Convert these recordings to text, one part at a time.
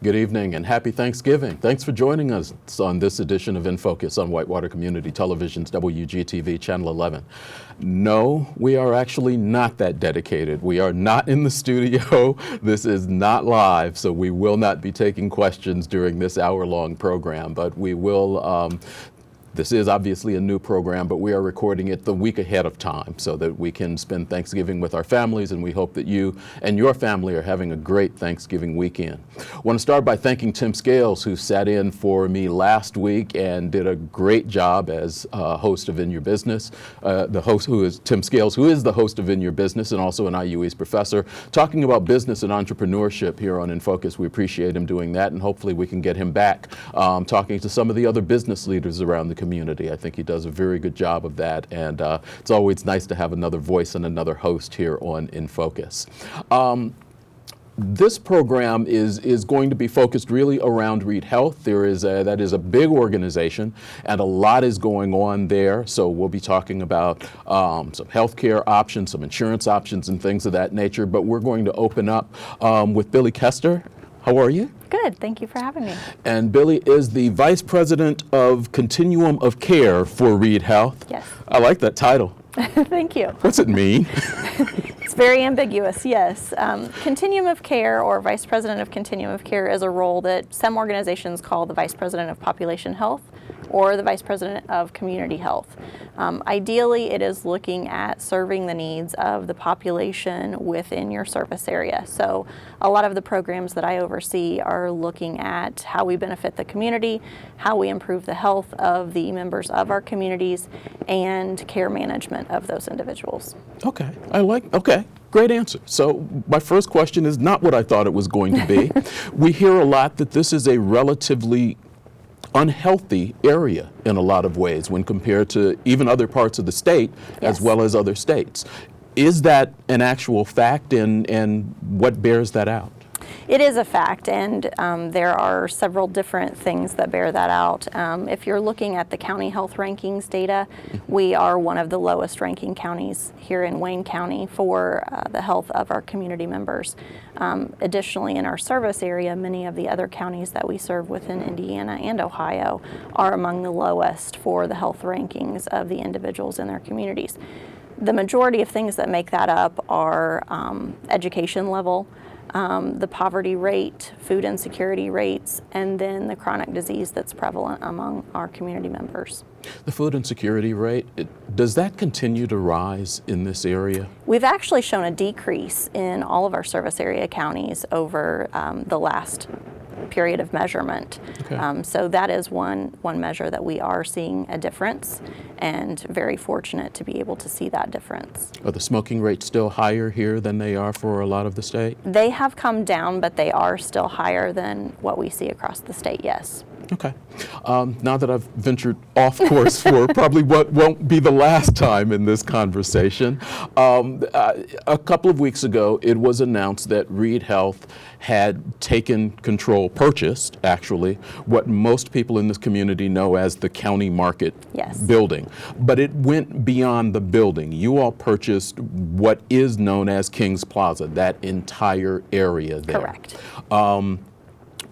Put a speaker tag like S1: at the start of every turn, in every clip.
S1: Good evening and happy Thanksgiving. Thanks for joining us on this edition of In Focus on Whitewater Community Television's WCTV Channel 11. No, we are actually not that dedicated. We are not in the studio. This is not live, so we will not be taking questions during this hour-long program, but we will this is obviously a new program, but we are recording it the week ahead of time so that we can spend Thanksgiving with our families, and we hope that you and your family are having a great Thanksgiving weekend. I want to start by thanking Tim Scales, who sat in for me last week and did a great job as host of In Your Business. The host, who is Tim Scales, who is the host of In Your Business and also an IU East professor, talking about business and entrepreneurship here on In Focus. We appreciate him doing that, and hopefully we can get him back talking to some of the other business leaders around the community. I think he does a very good job of that, and it's always nice to have another voice and another host here on In Focus. This program is going to be focused really around Reid Health. That is a big organization, and a lot is going on there. So we'll be talking about some healthcare options, some insurance options, and things of that nature. But we're going to open up with Billy Kester. How are you?
S2: Good, thank you for having me.
S1: And Billy is the Vice President of Continuum of Care for Reid Health.
S2: Yes.
S1: I like that title.
S2: Thank you.
S1: What's it mean?
S2: It's very ambiguous, yes. Continuum of Care, or Vice President of Continuum of Care, is a role that some organizations call the Vice President of Population Health or the Vice President of Community Health. Ideally, it is looking at serving the needs of the population within your service area. So a lot of the programs that I oversee are looking at how we benefit the community, how we improve the health of the members of our communities, and care management of those individuals.
S1: Okay, okay. Great answer. So my first question is not what I thought it was going to be. We hear a lot that this is a relatively unhealthy area in a lot of ways when compared to even other parts of the state,
S2: Yes.
S1: as well as other states. Is that an actual fact, and what bears that out?
S2: It is a fact, and there are several different things that bear that out. If you're looking at the county health rankings data, we are one of the lowest ranking counties here in Wayne County for the health of our community members. Additionally, in our service area, many of the other counties that we serve within Indiana and Ohio are among the lowest for the health rankings of the individuals in their communities. The majority of things that make that up are education level, the poverty rate, food insecurity rates, and then the chronic disease that's prevalent among our community members.
S1: The food insecurity rate, does that continue to rise in this area?
S2: We've actually shown a decrease in all of our service area counties over the last period of measurement.
S1: Okay.
S2: So that is one measure that we are seeing a difference, and very fortunate to be able to see that difference.
S1: Are the smoking rates still higher here than they are for a lot of the state?
S2: They have come down, but they are still higher than what we see across the state, yes.
S1: Okay. Now that I've ventured off course for probably what won't be the last time in this conversation, a couple of weeks ago it was announced that Reid Health had taken control, purchased actually, what most people in this community know as the county market
S2: Yes.
S1: building. But it went beyond the building. You all purchased what is known as Kings Plaza, that entire area there.
S2: Correct.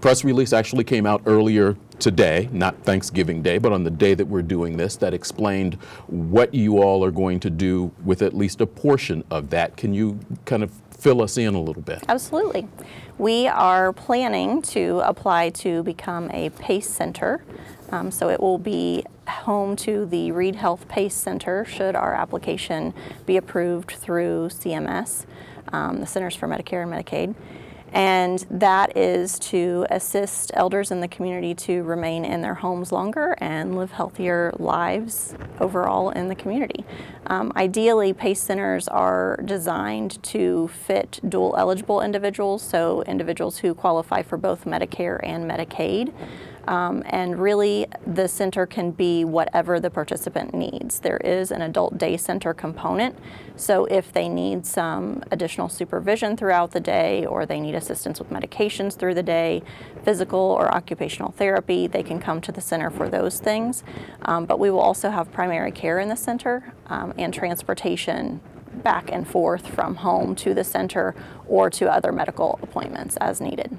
S1: Press release actually came out earlier today, not Thanksgiving Day, but on the day that we're doing this, that explained what you all are going to do with at least a portion of that. Can you kind of fill us in a little bit?
S2: Absolutely. We are planning to apply to become a PACE center. So it will be home to the Reid Health PACE Center should our application be approved through CMS, the Centers for Medicare and Medicaid. And that is to assist elders in the community to remain in their homes longer and live healthier lives overall in the community. Ideally, PACE centers are designed to fit dual eligible individuals, so individuals who qualify for both Medicare and Medicaid. And really, the center can be whatever the participant needs. There is an adult day center component, so if they need some additional supervision throughout the day, or they need assistance with medications through the day, physical or occupational therapy, they can come to the center for those things. But we will also have primary care in the center and transportation back and forth from home to the center or to other medical appointments as needed.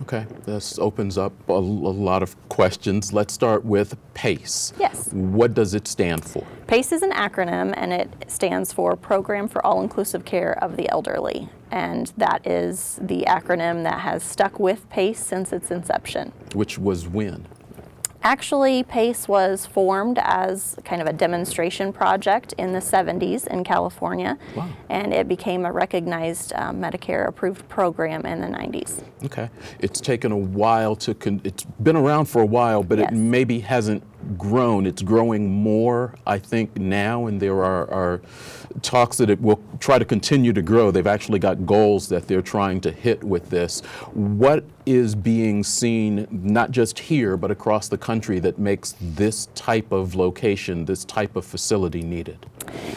S1: Okay, this opens up a lot of questions. Let's start with PACE.
S2: Yes.
S1: What does it stand for?
S2: PACE is an acronym, and it stands for Program for All-Inclusive Care of the Elderly. And that is the acronym that has stuck with PACE since its inception.
S1: Which was when?
S2: Actually, PACE was formed as kind of a demonstration project in the 70s in California.
S1: Wow.
S2: And it became a recognized Medicare-approved program in the 90s.
S1: Okay. It's taken a while to, it's been around for a while, but
S2: Yes.
S1: it maybe hasn't grown. It's growing more, I think, now, and there are talks that it will try to continue to grow. They've actually got goals that they're trying to hit with this. What is being seen, not just here, but across the country, that makes this type of location, this type of facility needed?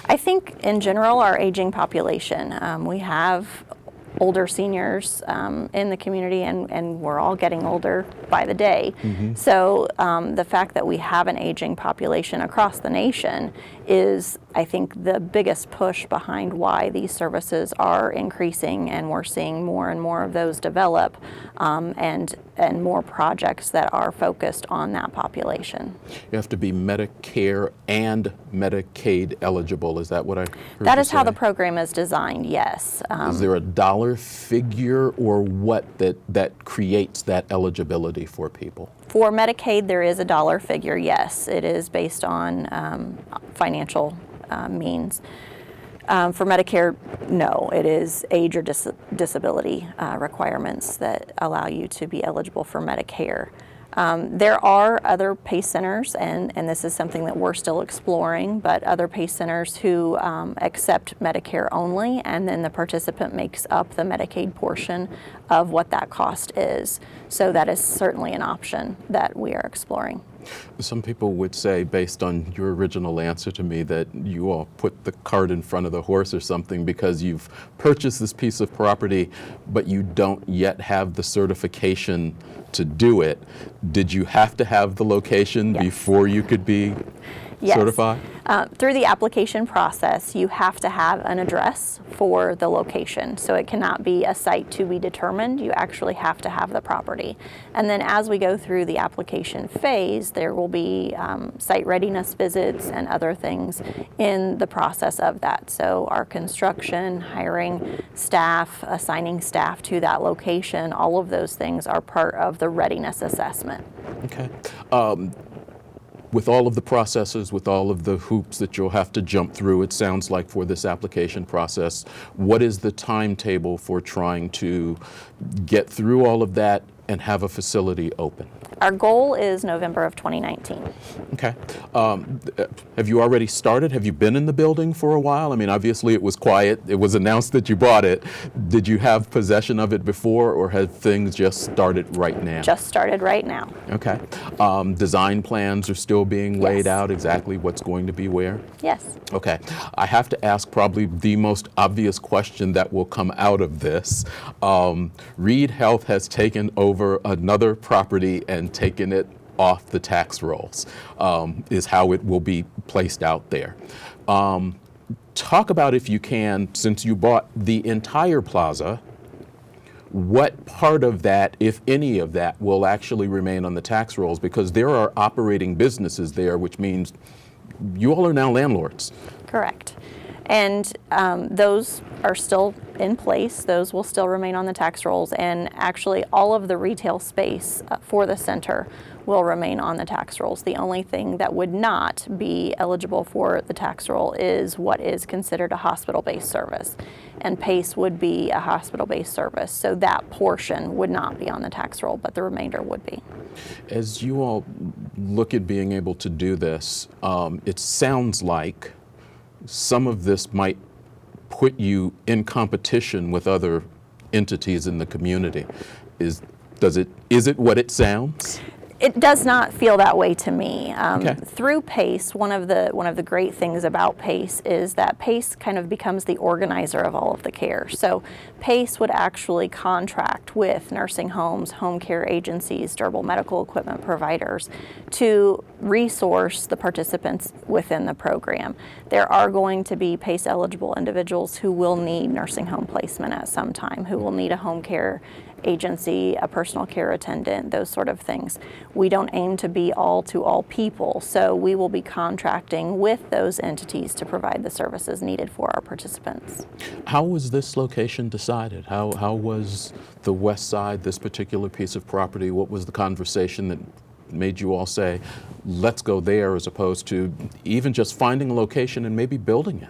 S2: I think, in general, our aging population. We have older seniors in the community, and we're all getting older by the day. So the fact that we have an aging population across the nation is, I think, the biggest push behind why these services are increasing, and we're seeing more and more of those develop, and more projects that are focused on that population.
S1: You have to be Medicare and Medicaid eligible. Is that what I heard
S2: That
S1: you
S2: is how
S1: say?
S2: the program is designed, yes.
S1: Is there a dollar figure or what that creates that eligibility for people?
S2: For Medicaid, there is a dollar figure, yes. It is based on financial means. For Medicare, no. It is age or disability requirements that allow you to be eligible for Medicare. There are other PACE centers, and this is something that we're still exploring, but other PACE centers who accept Medicare only, and then the participant makes up the Medicaid portion of what that cost is. So that is certainly an option that we are exploring.
S1: Some people would say, based on your original answer to me, that you all put the cart in front of the horse or something because you've purchased this piece of property, but you don't yet have the certification to do it. Did you have to have the location
S2: Yes.
S1: before you could be
S2: Yes.
S1: certified?
S2: Through the application process, you have to have an address for the location. So it cannot be a site to be determined. You actually have to have the property. And then as we go through the application phase, there will be site readiness visits and other things in the process of that. So our construction, hiring staff, assigning staff to that location, all of those things are part of the readiness assessment.
S1: Okay. With all of the processes, with all of the hoops that you'll have to jump through, it sounds like for this application process, what is the timetable for trying to get through all of that and have a facility open?
S2: Our goal is November of 2019.
S1: Okay. Have you already started? Have you been in the building for a while? I mean, obviously it was quiet. It was announced that you bought it. Did you have possession of it before, or have things just started right now?
S2: Just started right now.
S1: Okay. Design plans are still being laid
S2: Yes.
S1: out, exactly what's going to be where?
S2: Yes.
S1: Okay. I have to ask probably the most obvious question that will come out of this. Reid Health has taken over another property and taken it off the tax rolls, is how it will be placed out there. Talk about, if you can, since you bought the entire plaza, what part of that, if any of that, will actually remain on the tax rolls? Because there are operating businesses there, which means you all are now landlords.
S2: Correct. And those are still in place. Those will still remain on the tax rolls. And actually, all of the retail space for the center will remain on the tax rolls. The only thing that would not be eligible for the tax roll is what is considered a hospital-based service. And PACE would be a hospital-based service. So that portion would not be on the tax roll, but the remainder would be.
S1: As you all look at being able to do this, it sounds like some of this might put you in competition with other entities in the community. Is it what it sounds?
S2: It does not feel that way to me.
S1: Okay.
S2: Through PACE, one of the great things about PACE is that PACE kind of becomes the organizer of all of the care. So PACE would actually contract with nursing homes, home care agencies, durable medical equipment providers to resource the participants within the program. There are going to be PACE eligible individuals who will need nursing home placement at some time, who will need a home care agency, a personal care attendant, those sort of things. We don't aim to be all to all people, so we will be contracting with those entities to provide the services needed for our participants.
S1: How was this location decided? How was the west side, this particular piece of property, what was the conversation that made you all say, let's go there, as opposed to even just finding a location and maybe building it?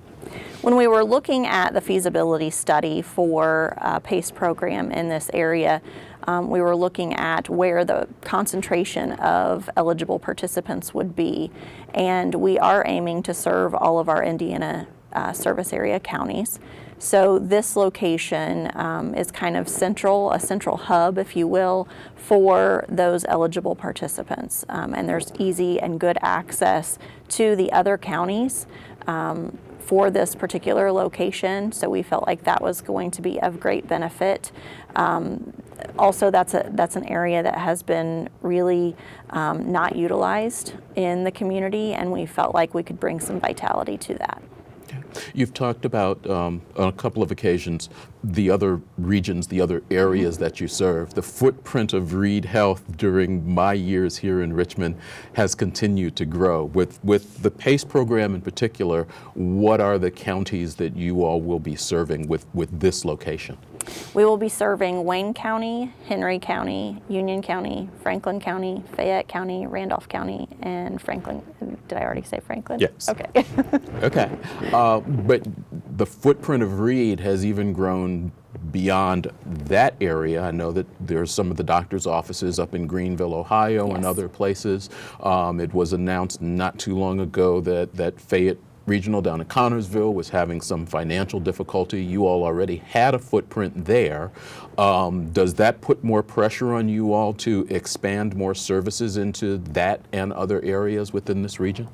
S2: When we were looking at the feasibility study for a PACE program in this area, we were looking at where the concentration of eligible participants would be, and we are aiming to serve all of our Indiana service area counties. So this location is kind of central, a central hub, if you will, for those eligible participants. And there's easy and good access to the other counties for this particular location. So we felt like that was going to be of great benefit. Also, that's an area that has been really not utilized in the community, and we felt like we could bring some vitality to that.
S1: You've talked about, on a couple of occasions, the other regions, the other areas that you serve. The footprint of Reid Health during my years here in Richmond has continued to grow. With the PACE program in particular, what are the counties that you all will be serving with this location?
S2: We will be serving Wayne County, Henry County, Union County, Franklin County, Fayette County, Randolph County, and Franklin. Did I already say Franklin?
S1: Yes.
S2: Okay.
S1: Okay. But the footprint of Reid has even grown beyond that area. I know that there's some of the doctor's offices up in Greenville, Ohio,
S2: Yes.
S1: and other places. It was announced not too long ago that Fayette Regional down in Connorsville was having some financial difficulty. You all already had a footprint there. Does that put more pressure on you all to expand more services into that and other areas within this region?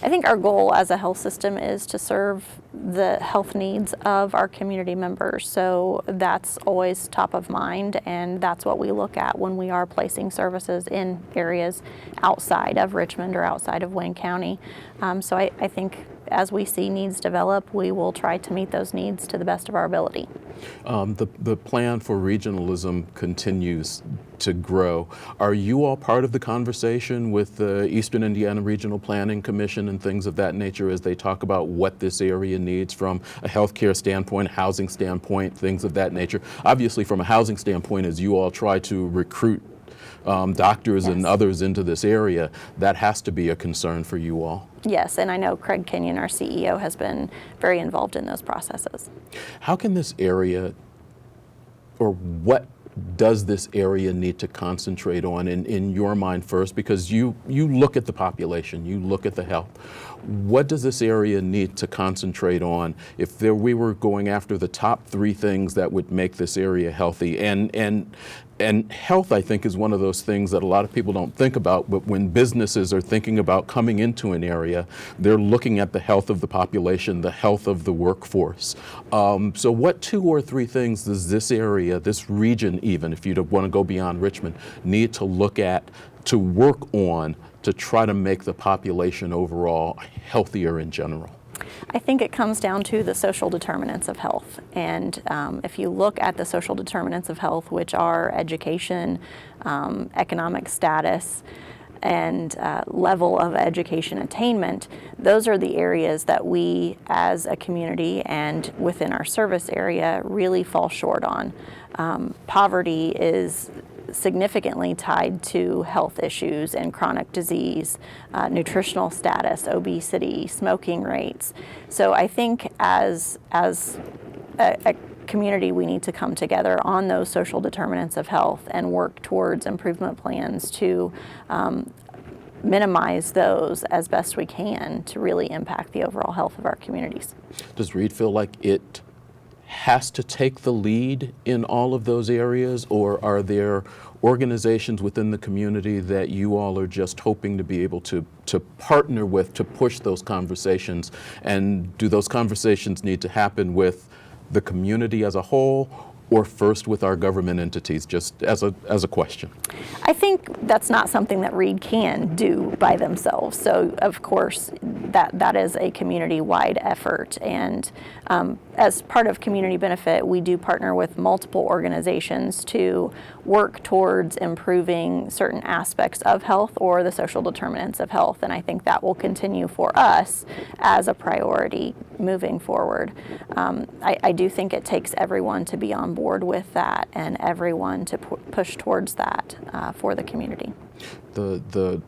S2: I think our goal as a health system is to serve the health needs of our community members. So that's always top of mind, and that's what we look at when we are placing services in areas outside of Richmond or outside of Wayne County. So I think as we see needs develop, we will try to meet those needs to the best of our ability.
S1: The plan for regionalism continues to grow. Are you all part of the conversation with the Eastern Indiana Regional Planning Commission and things of that nature as they talk about what this area needs from a healthcare standpoint, housing standpoint, things of that nature? Obviously, from a housing standpoint, as you all try to recruit doctors
S2: Yes.
S1: and others into this area, that has to be a concern for you all.
S2: Yes, and I know Craig Kenyon, our CEO, has been very involved in those processes.
S1: How can this area, or what does this area need to concentrate on in your mind first? Because you look at the population, you look at the health. What does this area need to concentrate on if we were going after the top three things that would make this area healthy? And health, I think, is one of those things that a lot of people don't think about, but when businesses are thinking about coming into an area, they're looking at the health of the population, the health of the workforce. So what 2 or 3 things does this area, this region even, if you want to go beyond Richmond, need to look at, to work on, to try to make the population overall healthier in general?
S2: I think it comes down to the social determinants of health. And if you look at the social determinants of health, which are education, economic status, and level of education attainment, those are the areas that we as a community and within our service area really fall short on. Poverty is significantly tied to health issues and chronic disease, nutritional status, obesity, smoking rates. So I think as a community, we need to come together on those social determinants of health and work towards improvement plans to minimize those as best we can to really impact the overall health of our communities.
S1: Does Reid feel like it has to take the lead in all of those areas, or are there organizations within the community that you all are just hoping to be able to partner with to push those conversations? And do those conversations need to happen with the community as a whole, or first with our government entities, just as a question?
S2: I think that's not something that Reid can do by themselves. So of course that is a community-wide effort, and as part of community benefit, we do partner with multiple organizations to work towards improving certain aspects of health or the social determinants of health, and I think that will continue for us as a priority moving forward. I do think it takes everyone to be on board with that and everyone to push towards that for the community.
S1: The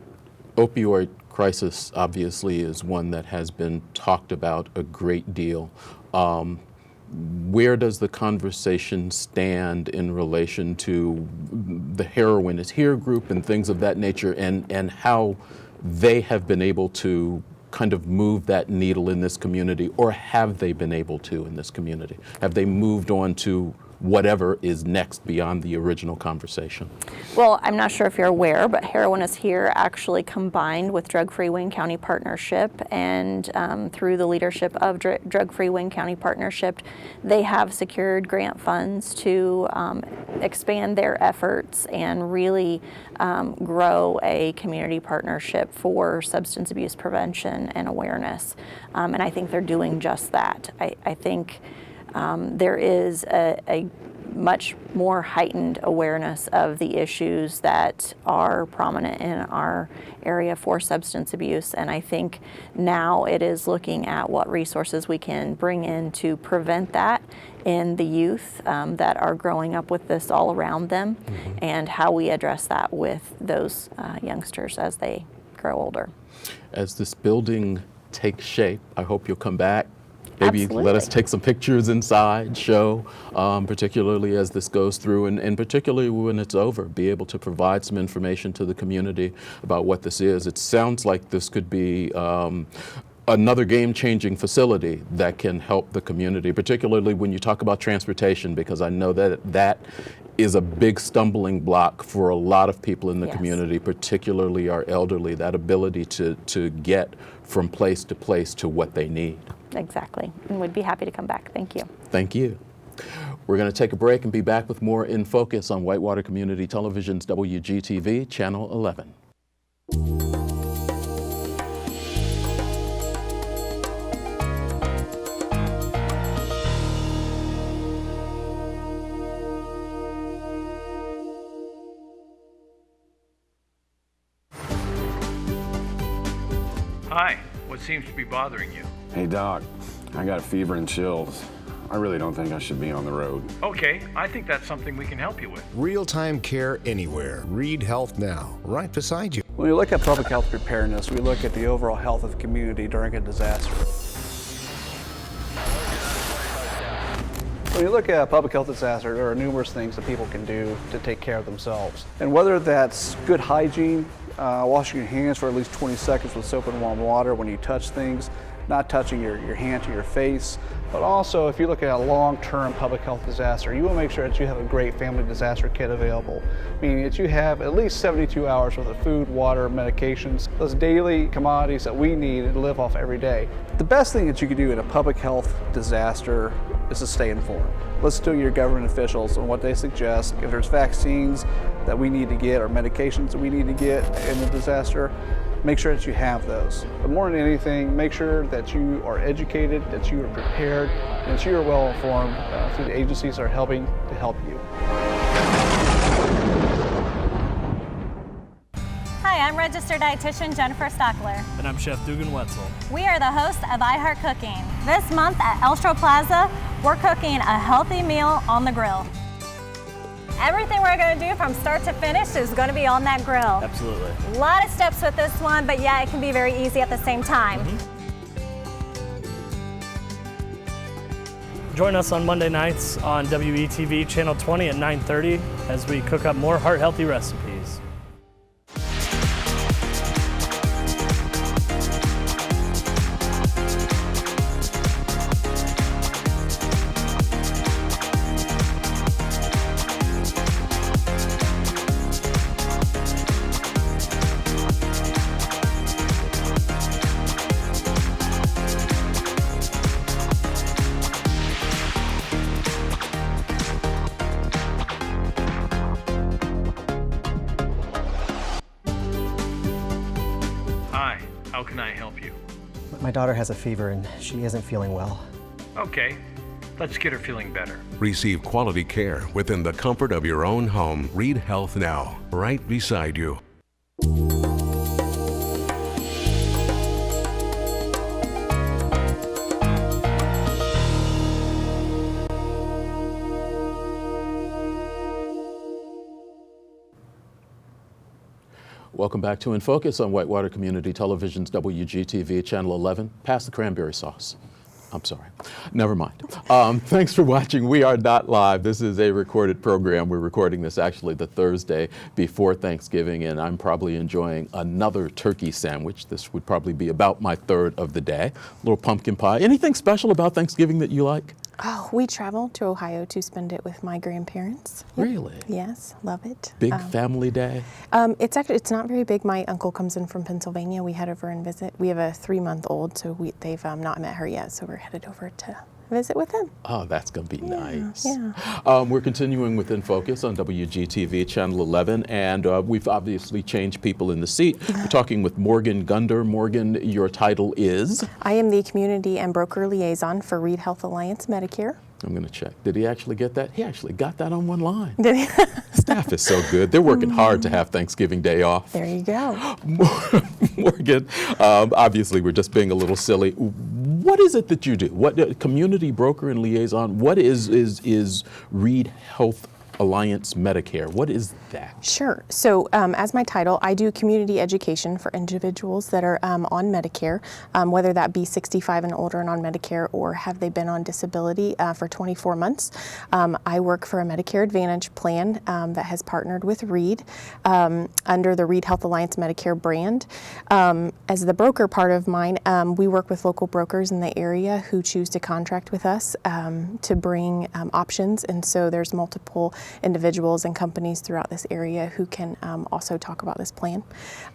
S1: opioid crisis obviously is one that has been talked about a great deal. Where does the conversation stand in relation to the Heroin is Here group and things of that nature, and how they have been able to kind of move that needle in this community, or have they been able to in this community? Have they moved on to whatever is next beyond the original conversation?
S2: Well, I'm not sure if you're aware, but Heroin is Here actually combined with Drug-Free Wayne County Partnership, and through the leadership of Drug-Free Wayne County Partnership, they have secured grant funds to expand their efforts and really grow a community partnership for substance abuse prevention and awareness. And I think they're doing just that. I think there is a much more heightened awareness of the issues that are prominent in our area for substance abuse, and I think now it is looking at what resources we can bring in to prevent that in the youth that are growing up with this all around them, and how we address that with those youngsters as they grow older.
S1: As this building takes shape, I hope you'll come back. Maybe
S2: Absolutely.
S1: let us take some pictures inside, show, particularly as this goes through, and particularly when it's over, be able to provide some information to the community about what this is. It sounds like this could be another game-changing facility that can help the community, particularly when you talk about transportation, because I know that that is a big stumbling block for a lot of people in the community, particularly our elderly, that ability to get from place to place to what they need.
S2: Exactly, and we'd be happy to come back. Thank you.
S1: Thank you. We're going to take a break and be back with more In Focus on Whitewater Community Television's WGTV, Channel 11.
S3: Hi, what seems to be bothering you?
S4: Hey Doc, I got a fever and chills. I really don't think I should be on the road.
S3: Okay, I think that's something we can help you with.
S5: Real-time care anywhere. Reid Health now, right beside you.
S6: When we look at public health preparedness, we look at the overall health of the community during a disaster. When you look at a public health disaster, there are numerous things that people can do to take care of themselves. And whether that's good hygiene, washing your hands for at least 20 seconds with soap and warm water when you touch things, not touching your hand to your face, but also if you look at a long-term public health disaster, you will make sure that you have a great family disaster kit available, meaning that you have at least 72 hours worth of food, water, medications, those daily commodities that we need to live off every day. The best thing that you can do in a public health disaster is to stay informed. Listen to your government officials and what they suggest. If there's vaccines that we need to get or medications that we need to get in the disaster, make sure that you have those. But more than anything, make sure that you are educated, that you are prepared, and that you are well informed through the agencies that are helping to help you.
S7: Hi, I'm registered dietitian Jennifer Stockler.
S8: And I'm Chef Dugan Wetzel.
S7: We are the hosts of iHeart Cooking. This month at Elstro Plaza, we're cooking a healthy meal on the grill. Everything we're going to do from start to finish is going to be on that grill.
S8: Absolutely.
S7: A lot of steps with this one, but yeah, it can be very easy at the same time.
S8: Join us on Monday nights on WETV Channel 20 at 9:30 as we cook up more heart-healthy recipes.
S3: How can I help you?
S9: My daughter has a fever and she isn't feeling well.
S3: Okay, let's get her feeling better.
S5: Receive quality care within the comfort of your own home. Reid Health Now, right beside you.
S1: Welcome back to In Focus on Whitewater Community Television's WGTV Channel 11. Pass the cranberry sauce. I'm sorry. Never mind. Thanks for watching. We are not live. This is a recorded program. We're recording this actually the Thursday before Thanksgiving, and I'm probably enjoying another turkey sandwich. This would probably be about my third of the day. A little pumpkin pie. Anything special about Thanksgiving that you like?
S10: Oh, we travel to Ohio to spend it with my grandparents. Yep.
S1: Really?
S10: Yes, love it.
S1: Big family day?
S10: It's not very big. My uncle comes in from Pennsylvania. We head over and visit. We have a 3-month-old, so they've not met her yet, so we're headed over to visit with them.
S1: Oh, that's going to be nice.
S10: Yeah.
S1: We're continuing with In Focus on WGTV Channel 11, and we've obviously changed people in the seat. We're talking with Morgan Gunder. Morgan, your title is?
S10: I am the Community and Broker Liaison for Reid Health Alliance Medicare.
S1: I'm going to check. Did he actually get that? He actually got that on one line.
S10: Did he?
S1: Staff is so good. They're working hard to have Thanksgiving Day off.
S10: There you go.
S1: Morgan, obviously we're just being a little silly. What is it that you do? What community broker and liaison? What is Reid Health Alliance Medicare? What is that?
S10: Sure. So as my title, I do community education for individuals that are on Medicare, whether that be 65 and older and on Medicare, or have they been on disability for 24 months. I work for a Medicare Advantage plan that has partnered with Reid under the Reid Health Alliance Medicare brand. As the broker part of mine, we work with local brokers in the area who choose to contract with us to bring options, and so there's multiple individuals and companies throughout this area who can also talk about this plan.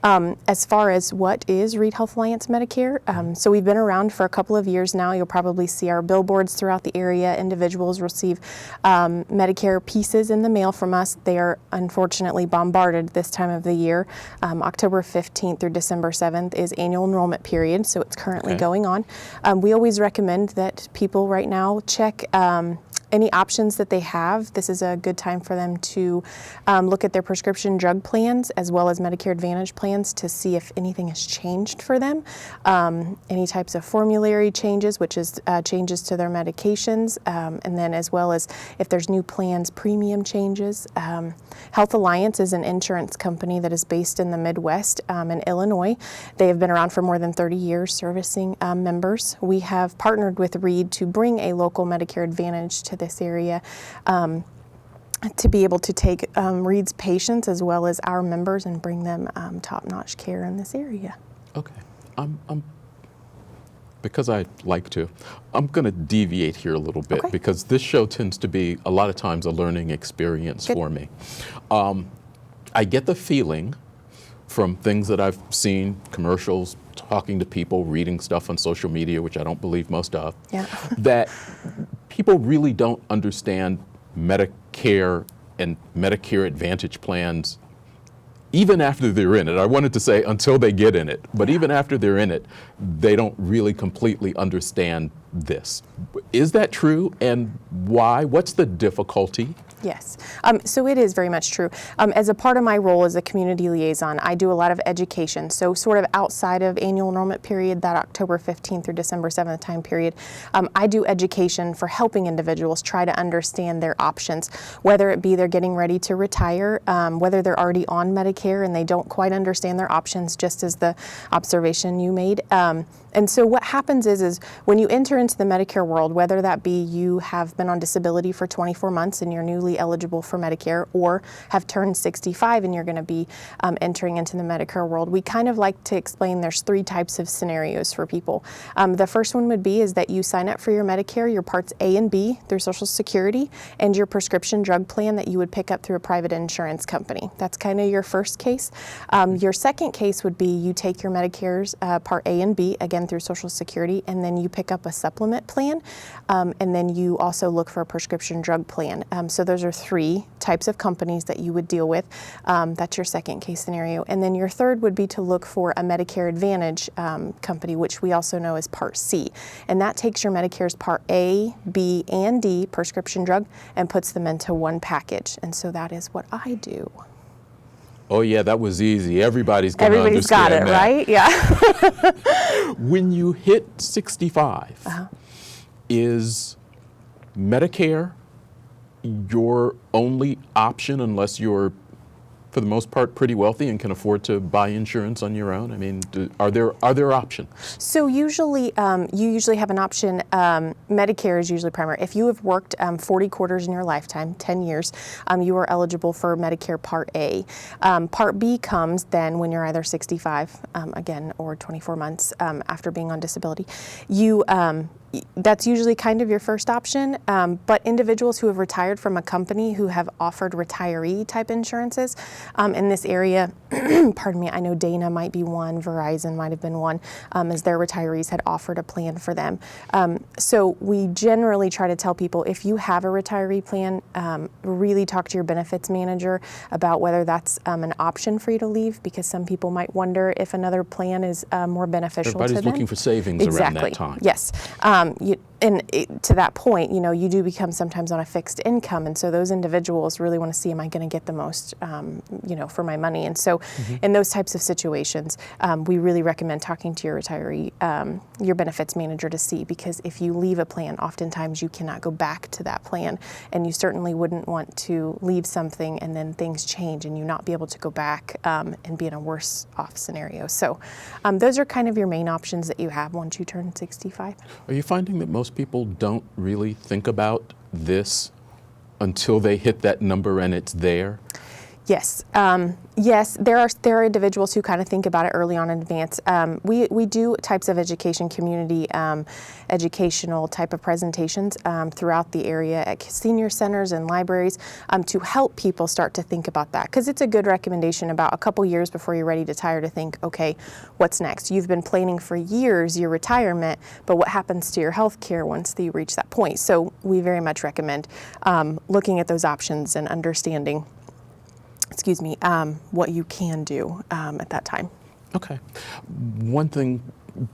S10: As far as what is Reid Health Alliance Medicare, so we've been around for a couple of years now. You'll probably see our billboards throughout the area. Individuals receive Medicare pieces in the mail from us. They are unfortunately bombarded this time of the year. October 15th through December 7th is annual enrollment period, so it's currently going on. We always recommend that people right now check any options that they have. This is a good time for them to look at their prescription drug plans as well as Medicare Advantage plans to see if anything has changed for them. Any types of formulary changes, which is changes to their medications, and then as well as if there's new plans, premium changes. Health Alliance is an insurance company that is based in the Midwest in Illinois. They have been around for more than 30 years servicing members. We have partnered with Reid to bring a local Medicare Advantage to this area to be able to take Reid's patients as well as our members and bring them top-notch care in this area.
S1: Okay. Because I like to, I'm going to deviate here a little bit because this show tends to be a lot of times a learning experience for me. I get the feeling from things that I've seen, commercials, talking to people, reading stuff on social media, which I don't believe most of, that people really don't understand Medicare and Medicare Advantage plans even after they're in it. I wanted to say until they get in it, but even after they're in it, they don't really completely understand this. Is that true, and why? What's the difficulty?
S10: Yes, so it is very much true. As a part of my role as a community liaison, I do a lot of education. So sort of outside of annual enrollment period, that October 15th through December 7th time period, I do education for helping individuals try to understand their options, whether it be they're getting ready to retire, whether they're already on Medicare and they don't quite understand their options, just as the observation you made. And so what happens is when you enter into the Medicare world, whether that be you have been on disability for 24 months and you're newly eligible for Medicare, or have turned 65 and you're going to be entering into the Medicare world, we kind of like to explain there's 3 types of scenarios for people. The first one would be is that you sign up for your Medicare, your parts A and B through Social Security, and your prescription drug plan that you would pick up through a private insurance company. That's kind of your first case. Your second case would be you take your Medicare's part A and B, again through Social Security, and then you pick up a supplement plan, and then you also look for a prescription drug plan. So those are 3 types of companies that you would deal with. That's your second case scenario. And then your third would be to look for a Medicare Advantage company, which we also know as Part C. And that takes your Medicare's Part A, B, and D prescription drug and puts them into one package. And so that is what I do.
S1: Oh yeah, that was easy. Everybody's going to understand
S10: got it,
S1: that.
S10: right? Yeah.
S1: When you hit 65, is Medicare your only option unless you're, for the most part, pretty wealthy and can afford to buy insurance on your own? I mean, are there options?
S10: So usually, you usually have an option. Medicare is usually primary. If you have worked 40 quarters in your lifetime, 10 years, you are eligible for Medicare Part A. Part B comes then when you're either 65, again, or 24 months after being on disability. That's usually kind of your first option, but individuals who have retired from a company who have offered retiree type insurances in this area, pardon me, I know Dana might be one, Verizon might have been one, as their retirees had offered a plan for them. So we generally try to tell people, if you have a retiree plan, really talk to your benefits manager about whether that's an option for you to leave, because some people might wonder if another plan is more beneficial to them.
S1: Everybody's looking for savings around that time.
S10: Yes. To that point, you do become sometimes on a fixed income, and so those individuals really want to see, am I going to get the most, for my money? And so, in those types of situations, we really recommend talking to your retiree, your benefits manager, to see, because if you leave a plan, oftentimes you cannot go back to that plan, and you certainly wouldn't want to leave something and then things change and you not be able to go back and be in a worse off scenario. So, those are kind of your main options that you have once you turn 65.
S1: Are you finding that most people don't really think about this until they hit that number and it's there?
S10: Yes. Yes, there are individuals who kind of think about it early on in advance. We do types of education, community educational type of presentations throughout the area at senior centers and libraries to help people start to think about that, because it's a good recommendation about a couple years before you're ready to retire to think, okay, what's next? You've been planning for years your retirement, but what happens to your health care once you reach that point? So we very much recommend looking at those options and understanding what you can do at that time.
S1: Okay. One thing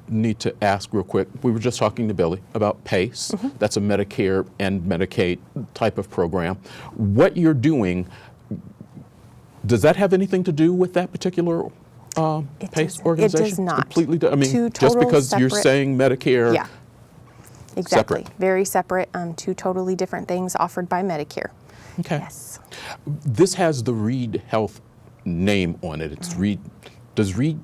S1: need to ask real quick. We were just talking to Billy about PACE. That's a Medicare and Medicaid type of program. What you're doing, does that have anything to do with that particular PACE organization?
S10: It does not.
S1: Completely. I mean, just because you're saying Medicare.
S10: Yeah. Exactly.
S1: Separate.
S10: Very separate. 2 totally different things offered by Medicare.
S1: Okay.
S10: Yes.
S1: This has the Reid Health name on it. It's Reid. Does Reid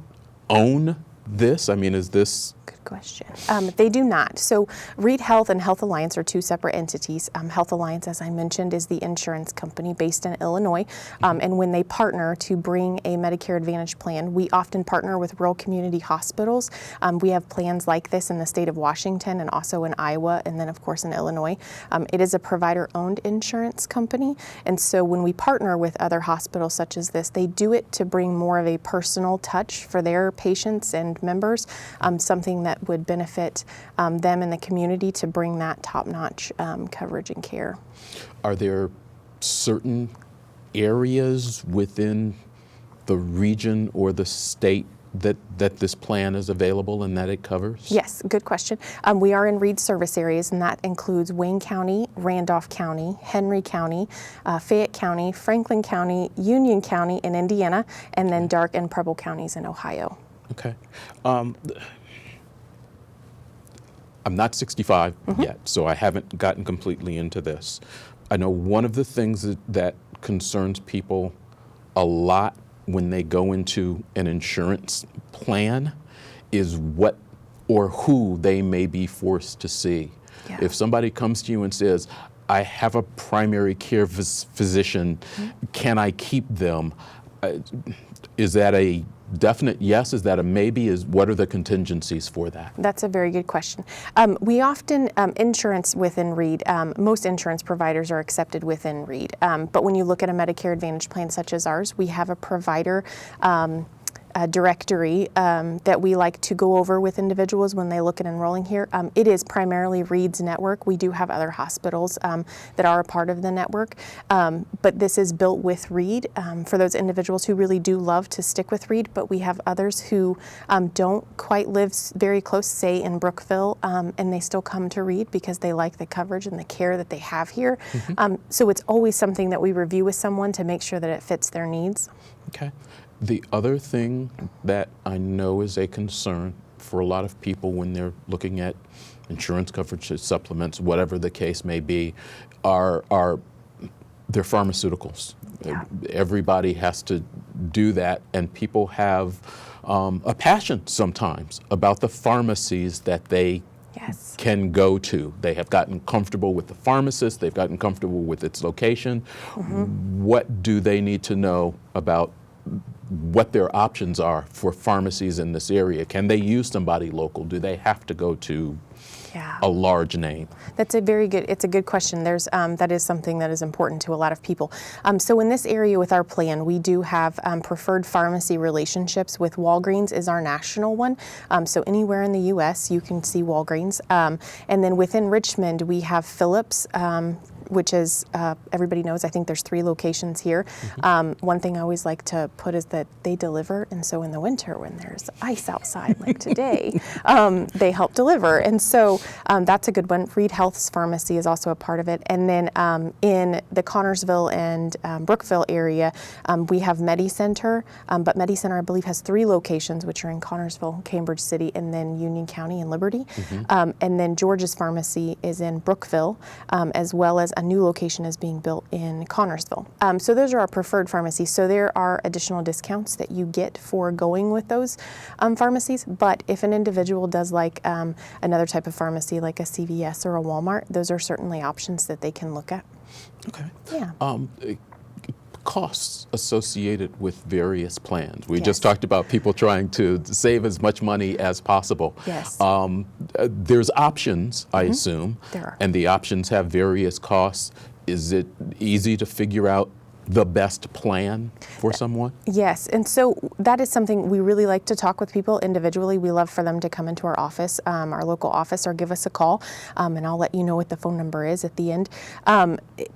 S1: own this? I mean, is this?
S10: Good question. They do not. So Reid Health and Health Alliance are 2 separate entities. Health Alliance, as I mentioned, is the insurance company based in Illinois. And when they partner to bring a Medicare Advantage plan, we often partner with rural community hospitals. We have plans like this in the state of Washington and also in Iowa, and then of course in Illinois. It is a provider-owned insurance company. And so when we partner with other hospitals such as this, they do it to bring more of a personal touch for their patients and members, something that would benefit them and the community to bring that top-notch coverage and care.
S1: Are there certain areas within the region or the state that this plan is available and that it covers?
S10: Yes, good question. We are in Reid service areas, and that includes Wayne County, Randolph County, Henry County, Fayette County, Franklin County, Union County in Indiana, and then Darke and Preble counties in Ohio.
S1: Okay. I'm not 65 yet, so I haven't gotten completely into this. I know one of the things that concerns people a lot when they go into an insurance plan is what or who they may be forced to see.
S10: Yeah.
S1: If somebody comes to you and says, I have a primary care physician, can I keep them? Is that a definite yes? Is that a maybe? What are the contingencies for that?
S10: That's a very good question. We often, insurance within Reid, most insurance providers are accepted within Reid. But when you look at a Medicare Advantage plan such as ours, we have a provider directory that we like to go over with individuals when they look at enrolling here. It is primarily Reid's network. We do have other hospitals that are a part of the network, but this is built with Reid for those individuals who really do love to stick with Reid, but we have others who don't quite live very close, say in Brookville, and they still come to Reid because they like the coverage and the care that they have here. So it's always something that we review with someone to make sure that it fits their needs.
S1: Okay. The other thing that I know is a concern for a lot of people when they're looking at insurance coverage, supplements, whatever the case may be, are their pharmaceuticals. Yeah. Everybody has to do that, and people have a passion sometimes about the pharmacies that they can go to. They have gotten comfortable with the pharmacist, they've gotten comfortable with its location. What do they need to know about what their options are for pharmacies in this area? Can they use somebody local? Do they have to go to a large name?
S10: That's it's a good question. There's that is something that is important to a lot of people. So in this area with our plan, we do have preferred pharmacy relationships with Walgreens is our national one. So anywhere in the U.S. you can see Walgreens. And then within Richmond we have Phillips, which is, everybody knows, I think there's 3 locations here. One thing I always like to put is that they deliver, and so in the winter when there's ice outside like today, they help deliver. And so that's a good one. Reid Health's pharmacy is also a part of it. And then in the Connorsville and Brookville area, we have MediCenter, but MediCenter I believe has 3 locations, which are in Connorsville, Cambridge City, and then Union County and Liberty. And then George's pharmacy is in Brookville, as well as a new location is being built in Connorsville. So those are our preferred pharmacies. So there are additional discounts that you get for going with those pharmacies. But if an individual does like another type of pharmacy, like a CVS or a Walmart, those are certainly options that they can look at.
S1: Okay.
S10: Yeah.
S1: Costs associated with various plans. We just talked about people trying to save as much money as possible.
S10: Yes.
S1: There's options, I assume.
S10: There are.
S1: And the options have various costs. Is it easy to figure out the best plan for someone?
S10: Yes, and so that is something we really like to talk with people individually. We love for them to come into our office, our local office, or give us a call, and I'll let you know what the phone number is at the end.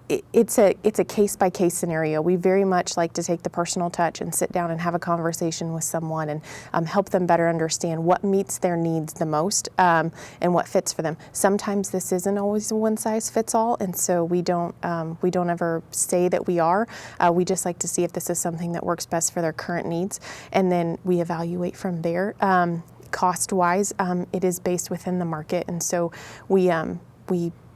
S10: It's a case-by-case scenario. We very much like to take the personal touch and sit down and have a conversation with someone and help them better understand what meets their needs the most and what fits for them. Sometimes this isn't always a one-size-fits-all, and so we don't ever say that we are. We just like to see if this is something that works best for their current needs, and then we evaluate from there. Cost-wise, it is based within the market, and so we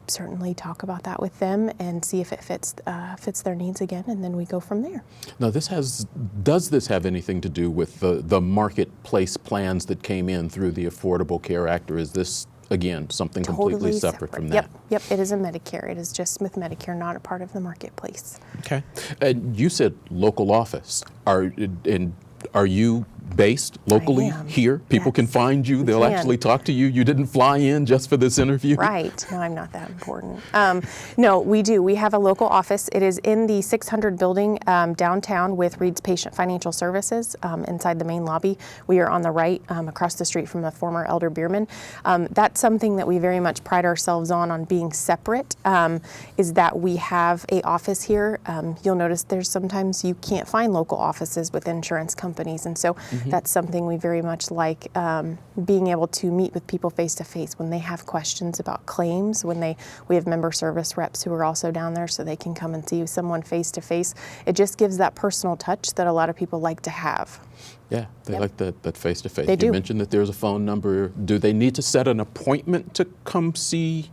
S10: certainly talk about that with them and see if it fits their needs again, and then we go from there.
S1: Now, does this have anything to do with the marketplace plans that came in through the Affordable Care Act, or is this again something completely separate from that?
S10: Yep, it is a Medicare. It is just with Medicare, not a part of the marketplace.
S1: Okay. And you said local office. Are you based locally here? People can find you. They'll actually talk to you. You didn't fly in just for this interview?
S10: Right. No, I'm not that important. No, we do. We have a local office. It is in the 600 building downtown with Reid's Patient Financial Services inside the main lobby. We are on the right across the street from the former Elder Bierman. That's something that we very much pride ourselves on being separate, is that we have a office here. You'll notice there's sometimes you can't find local offices with insurance companies, and so that's something we very much like, being able to meet with people face to face when they have questions about claims, we have member service reps who are also down there so they can come and see someone face to face. It just gives that personal touch that a lot of people like to have.
S1: Yeah, they like that face to face.
S10: They do.
S1: You mentioned that there's a phone number. Do they need to set an appointment to come see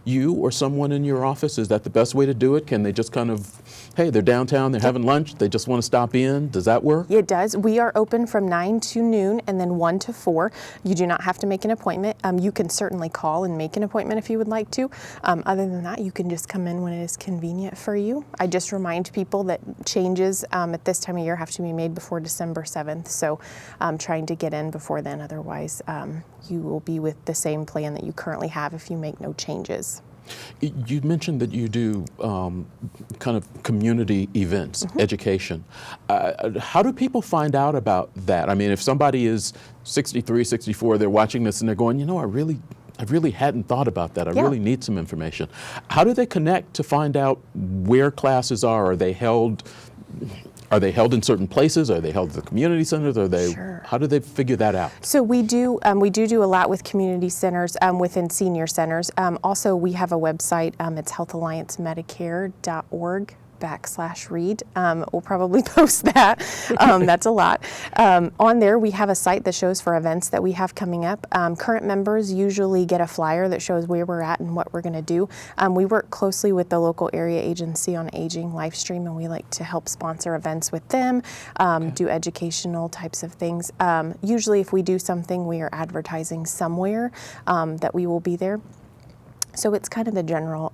S1: you or someone in your office? Is that the best way to do it? Can they just kind of, hey, they're downtown, they're having lunch, they just want to stop in? Does that work?
S10: It does. We are open from 9 to noon and then 1 to 4. You do not have to make an appointment. You can certainly call and make an appointment if you would like to. Other than that, you can just come in when it is convenient for you. I just remind people that changes at this time of year have to be made before December 7th, so trying to get in before then. Otherwise, you will be with the same plan that you currently have if you make no changes.
S1: You mentioned that you do kind of community events, education. How do people find out about that? I mean, if somebody is 63, 64, they're watching this and they're going, you know, I really hadn't thought about that. I really need some information. How do they connect to find out where classes are? Are they held in certain places? Are they held at the community centers? How do they figure that out?
S10: So we do a lot with community centers within senior centers. Also, we have a website. It's healthalliancemedicare.org/Reid. We'll probably post that. That's a lot. On there, we have a site that shows for events that we have coming up. Current members usually get a flyer that shows where we're at and what we're going to do. We work closely with the local area agency on aging, Livestream, and we like to help sponsor events with them, do educational types of things. Usually, if we do something, we are advertising somewhere that we will be there. So it's kind of the general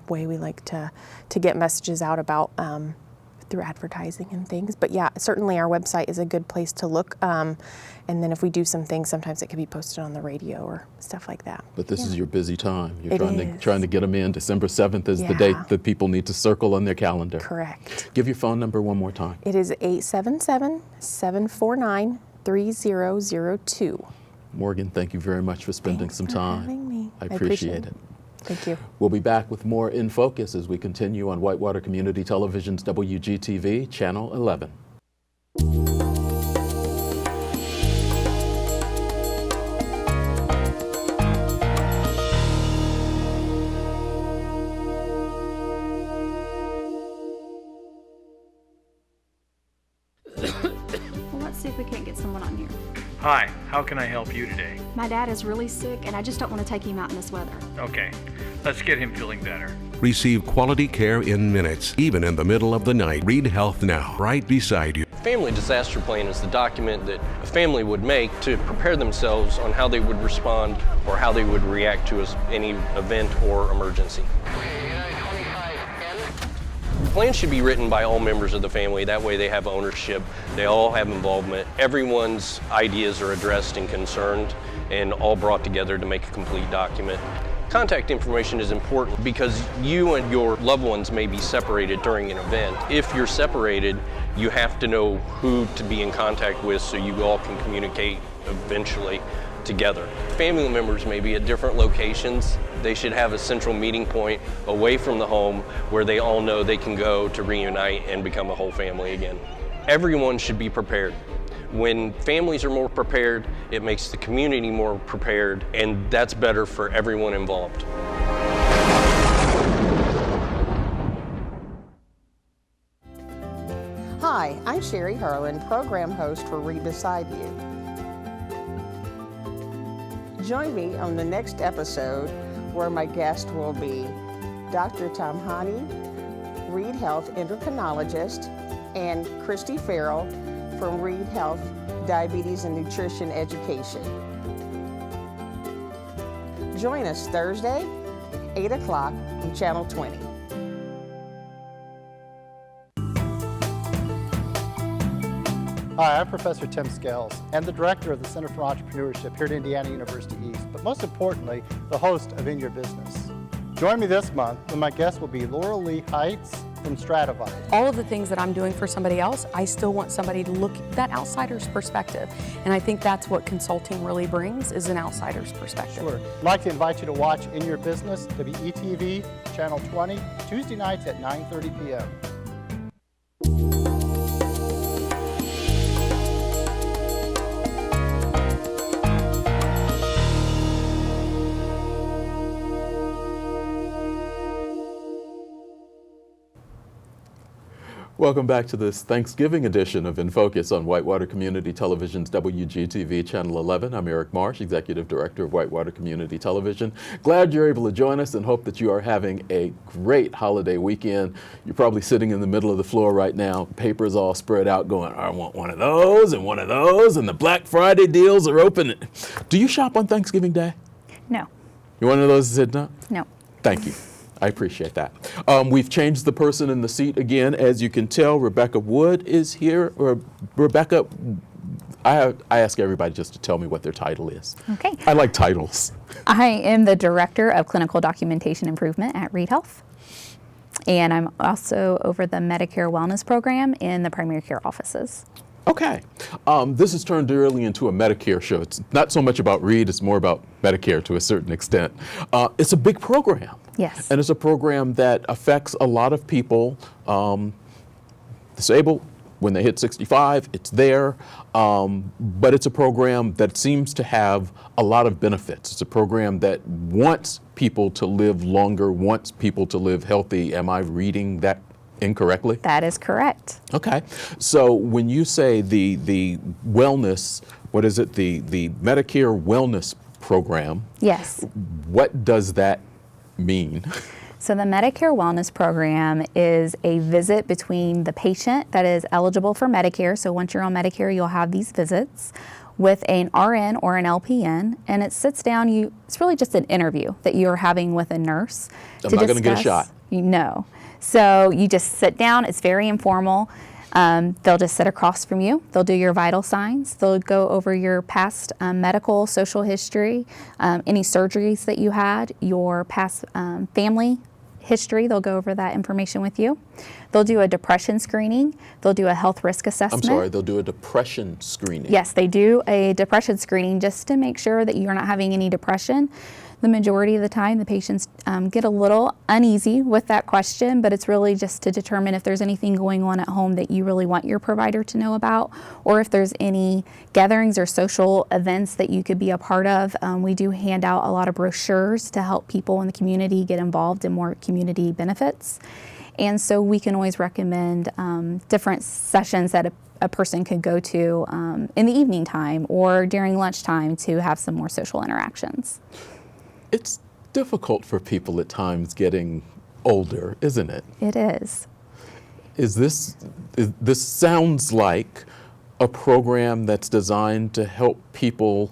S10: way we like to get messages out about through advertising and things. But yeah, certainly our website is a good place to look. And then if we do some things, sometimes it can be posted on the radio or stuff like that.
S1: But this is your busy time. You're trying to get them in. December 7th is the date that people need to circle on their calendar.
S10: Correct.
S1: Give your phone number one more time.
S10: It is 877-749-3002.
S1: Morgan, thank you very much for spending some time.
S10: Thanks for having me.
S1: I appreciate it.
S10: Thank you.
S1: We'll be back with more In Focus as we continue on Whitewater Community Television's WGTV, Channel 11.
S11: Well, let's see if we can't get someone on here.
S3: Hi, how can I help you today?
S11: My dad is really sick, and I just don't want to take him out in this weather.
S3: Okay, let's get him feeling better.
S5: Receive quality care in minutes, even in the middle of the night. Reid Health Now, right beside you.
S12: Family disaster plan is the document that a family would make to prepare themselves on how they would respond or how they would react to any event or emergency. The plan should be written by all members of the family. That way they have ownership, they all have involvement. Everyone's ideas are addressed and concerned and all brought together to make a complete document. Contact information is important because you and your loved ones may be separated during an event. If you're separated, you have to know who to be in contact with so you all can communicate eventually together. Family members may be at different locations. They should have a central meeting point away from the home where they all know they can go to reunite and become a whole family again. Everyone should be prepared. When families are more prepared, it makes the community more prepared, and that's better for everyone involved.
S13: Hi, I'm Sherry Harlan, program host for Reid Beside You. Join me on the next episode where my guest will be Dr. Tom Hani, Reid Health endocrinologist, and Christy Farrell from Reid Health Diabetes and Nutrition Education. Join us Thursday, 8 o'clock on Channel 20.
S14: Hi, I'm Professor Tim Scales and the Director of the Center for Entrepreneurship here at Indiana University East, but most importantly, the host of In Your Business. Join me this month when my guest will be Laura Lee Heights from Stratified.
S15: All of the things that I'm doing for somebody else, I still want somebody to look at that outsider's perspective. And I think that's what consulting really brings, is an outsider's perspective.
S14: Sure. I'd like to invite you to watch In Your Business, WCTV, Channel 20, Tuesday nights at 9:30 p.m.
S1: Welcome back to this Thanksgiving edition of In Focus on Whitewater Community Television's WGTV Channel 11. I'm Eric Marsh, Executive Director of Whitewater Community Television. Glad you're able to join us and hope that you are having a great holiday weekend. You're probably sitting in the middle of the floor right now, papers all spread out going, I want one of those and one of those, and the Black Friday deals are open. Do you shop on Thanksgiving Day?
S11: No.
S1: You're one of those that said no?
S11: No.
S1: Thank you. I appreciate that. We've changed the person in the seat again. As you can tell, Rebecca Wood is here. Rebecca, I ask everybody just to tell me what their title is.
S16: Okay.
S1: I like titles.
S16: I am the Director of Clinical Documentation Improvement at Reid Health. And I'm also over the Medicare Wellness Program in the primary care offices.
S1: Okay. This has turned early into a Medicare show. It's not so much about Reid, it's more about Medicare to a certain extent. It's a big program.
S16: Yes.
S1: And it's a program that affects a lot of people, disabled. When they hit 65, it's there, but it's a program that seems to have a lot of benefits. It's a program that wants people to live longer, wants people to live healthy. Am I reading that incorrectly?
S16: That is correct.
S1: Okay. So when you say the wellness, what is it, the Medicare Wellness Program?
S16: Yes.
S1: What does that mean?
S16: So the Medicare Wellness Program is a visit between the patient that is eligible for Medicare. So once you're on Medicare, you'll have these visits with an RN or an LPN, and it sits down. It's really just an interview that you're having with a nurse.
S1: I'm not going to get a shot.
S16: No. So you just sit down. It's very informal. They'll just sit across from you. They'll do your vital signs. They'll go over your past medical, social history, any surgeries that you had, your past family history. They'll go over that information with you. They'll do a depression screening. They'll do a health risk assessment.
S1: I'm sorry, they'll do a depression screening.
S16: Yes, they do a depression screening just to make sure that you're not having any depression. The majority of the time, the patients get a little uneasy with that question, but it's really just to determine if there's anything going on at home that you really want your provider to know about, or if there's any gatherings or social events that you could be a part of. We do hand out a lot of brochures to help people in the community get involved in more community benefits. And so we can always recommend different sessions that a person could go to in the evening time or during lunchtime to have some more social interactions.
S1: It's difficult for people at times getting older, isn't it?
S16: It is.
S1: This sounds like a program that's designed to help people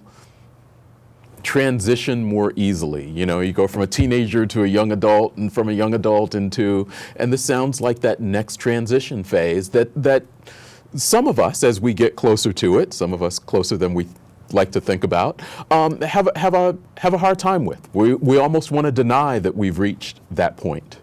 S1: transition more easily. You know, you go from a teenager to a young adult, and from a young adult and this sounds like that next transition phase that some of us, as we get closer to it, some of us closer than we like to think about, have a hard time with. We almost want to deny that we've reached that point.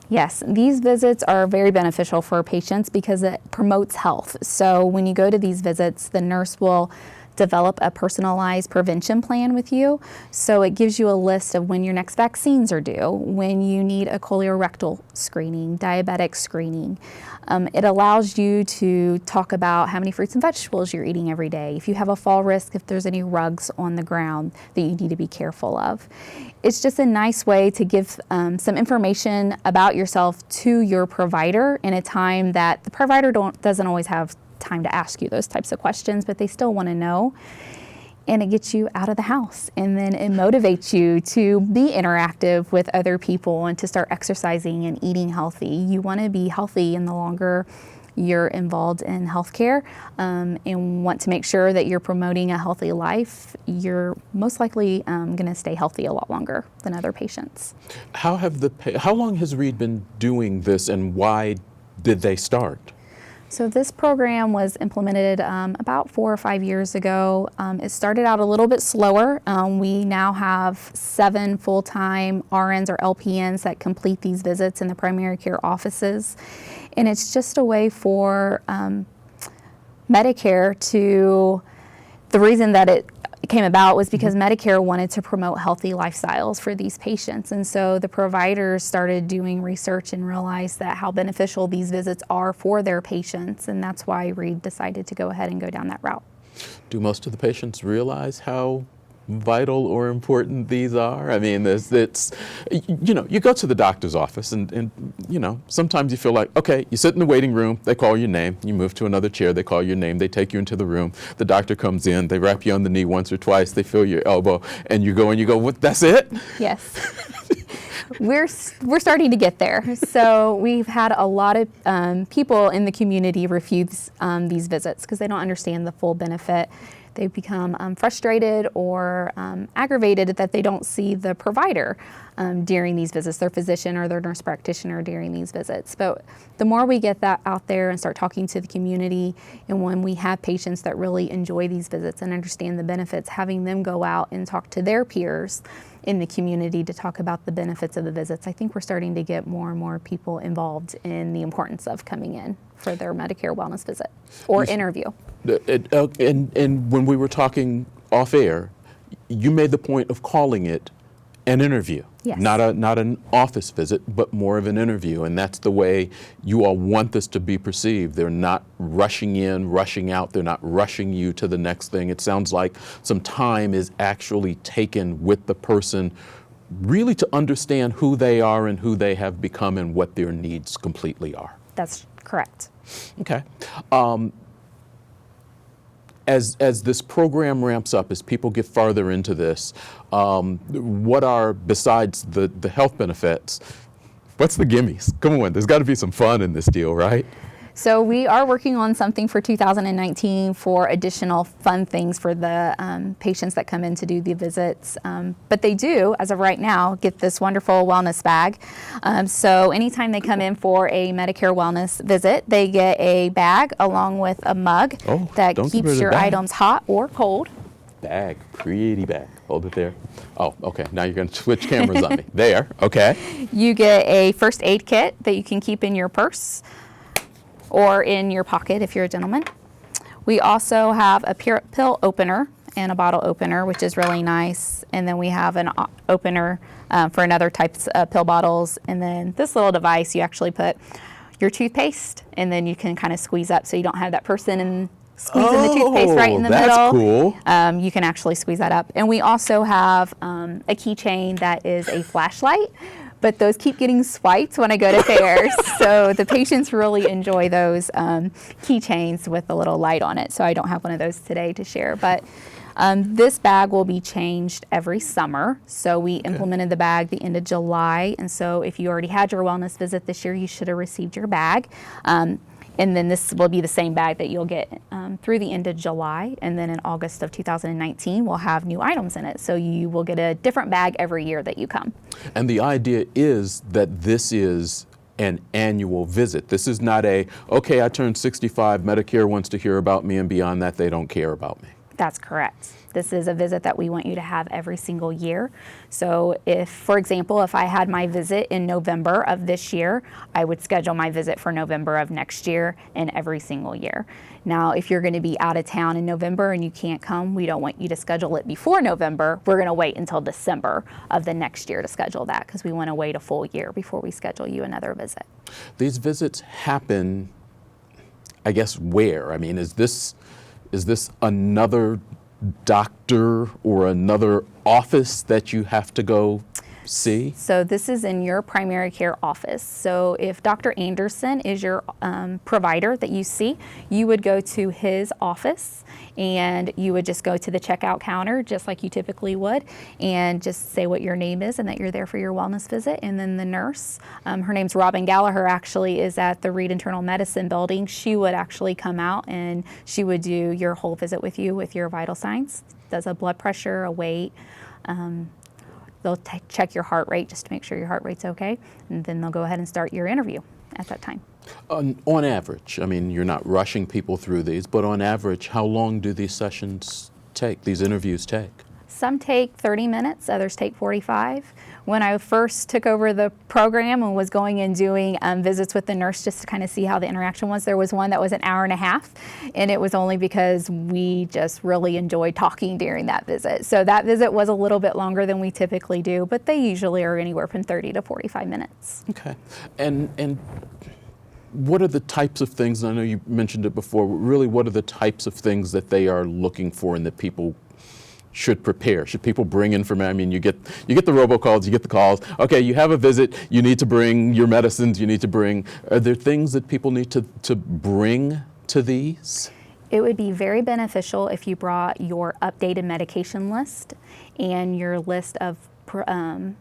S16: Yes, these visits are very beneficial for patients because it promotes health. So when you go to these visits, the nurse will develop a personalized prevention plan with you. So it gives you a list of when your next vaccines are due, when you need a colorectal screening, diabetic screening. It allows you to talk about how many fruits and vegetables you're eating every day, if you have a fall risk, if there's any rugs on the ground that you need to be careful of. It's just a nice way to give some information about yourself to your provider in a time that the provider doesn't always have time to ask you those types of questions, but they still want to know. And it gets you out of the house, and then it motivates you to be interactive with other people and to start exercising and eating healthy. You want to be healthy, and the longer you're involved in healthcare and want to make sure that you're promoting a healthy life, you're most likely going to stay healthy a lot longer than other patients.
S1: How long has Reid been doing this, and why did they start?
S16: So this program was implemented about 4 or 5 years ago. It started out a little bit slower. We now have 7 full-time RNs or LPNs that complete these visits in the primary care offices. And it's just a way for Medicare to, the reason that it came about was because Medicare wanted to promote healthy lifestyles for these patients. And so the providers started doing research and realized that how beneficial these visits are for their patients. And that's why Reid decided to go ahead and go down that route.
S1: Do most of the patients realize how vital or important these are? I mean, it's, you know, you go to the doctor's office and you know, sometimes you feel like, okay, you sit in the waiting room, they call your name, you move to another chair, they call your name, they take you into the room, the doctor comes in, they wrap you on the knee once or twice, they feel your elbow, and you go, what, that's it?
S16: Yes. We're starting to get there. So we've had a lot of people in the community refuse these visits because they don't understand the full benefit. They become frustrated or aggravated that they don't see the provider. during these visits, their physician or their nurse practitioner during these visits. But the more we get that out there and start talking to the community, and when we have patients that really enjoy these visits and understand the benefits, having them go out and talk to their peers in the community to talk about the benefits of the visits, I think we're starting to get more and more people involved in the importance of coming in for their Medicare wellness visit or interview.
S1: And when we were talking off air, you made the point of calling it an interview.
S16: Yes.
S1: Not an office visit, but more of an interview. And that's the way you all want this to be perceived. They're not rushing in, rushing out. They're not rushing you to the next thing. It sounds like some time is actually taken with the person really to understand who they are and who they have become and what their needs completely are.
S16: That's correct.
S1: Okay. As this program ramps up, as people get farther into this, what are, besides the health benefits, what's the gimmies? Come on, there's got to be some fun in this deal, right?
S16: So we are working on something for 2019 for additional fun things for the patients that come in to do the visits. But they do, as of right now, get this wonderful wellness bag. So anytime they come in for a Medicare wellness visit, they get a bag along with a mug that keeps your items hot or cold.
S1: Bag, pretty bag. Hold it there. Oh, okay. Now you're going to switch cameras on me. There, okay.
S16: You get a first aid kit that you can keep in your purse or in your pocket if you're a gentleman. We also have a pill opener and a bottle opener, which is really nice. And then we have an opener for another types of pill bottles. And then this little device, you actually put your toothpaste, and then you can kind of squeeze up so you don't have that person and squeezing the toothpaste right in the middle.
S1: That's cool.
S16: You can actually squeeze that up. And we also have a keychain that is a flashlight, but those keep getting swiped when I go to fairs. So the patients really enjoy those keychains with a little light on it. So I don't have one of those today to share, but this bag will be changed every summer. So we implemented the bag the end of July. And so if you already had your wellness visit this year, you should have received your bag. And then this will be the same bag that you'll get through the end of July. And then in August of 2019, we'll have new items in it. So you will get a different bag every year that you come.
S1: And the idea is that this is an annual visit. This is not okay, I turned 65, Medicare wants to hear about me, and beyond that, they don't care about me.
S16: That's correct. This is a visit that we want you to have every single year. So if, for example, if I had my visit in November of this year, I would schedule my visit for November of next year and every single year. Now, if you're going to be out of town in November and you can't come, we don't want you to schedule it before November. We're going to wait until December of the next year to schedule that, because we want to wait a full year before we schedule you another visit.
S1: These visits happen, I guess, where? I mean, is this another doctor or another office that you have to go see?
S16: So this is in your primary care office. So if Dr. Anderson is your provider that you see, you would go to his office and you would just go to the checkout counter just like you typically would and just say what your name is and that you're there for your wellness visit. And then the nurse, her name's Robin Gallagher, actually is at the Reid Internal Medicine building. She would actually come out and she would do your whole visit with you with your vital signs. Does a blood pressure, a weight. They'll check your heart rate just to make sure your heart rate's okay, and then they'll go ahead and start your interview at that time.
S1: On average, I mean, you're not rushing people through these, but on average, how long do these sessions take, these interviews take?
S16: Some take 30 minutes, others take 45. When I first took over the program and was going and doing visits with the nurse just to kind of see how the interaction was, there was one that was an hour and a half, and it was only because we just really enjoyed talking during that visit. So that visit was a little bit longer than we typically do, but they usually are anywhere from 30 to 45 minutes.
S1: Okay. And what are the types of things, I know you mentioned it before, really what are the types of things that they are looking for and that people should prepare? Should people bring information? I mean, you get the robocalls, you get the calls. Okay, you have a visit, you need to bring your medicines, you need to bring, are there things that people need to bring to these?
S16: It would be very beneficial if you brought your updated medication list and your list of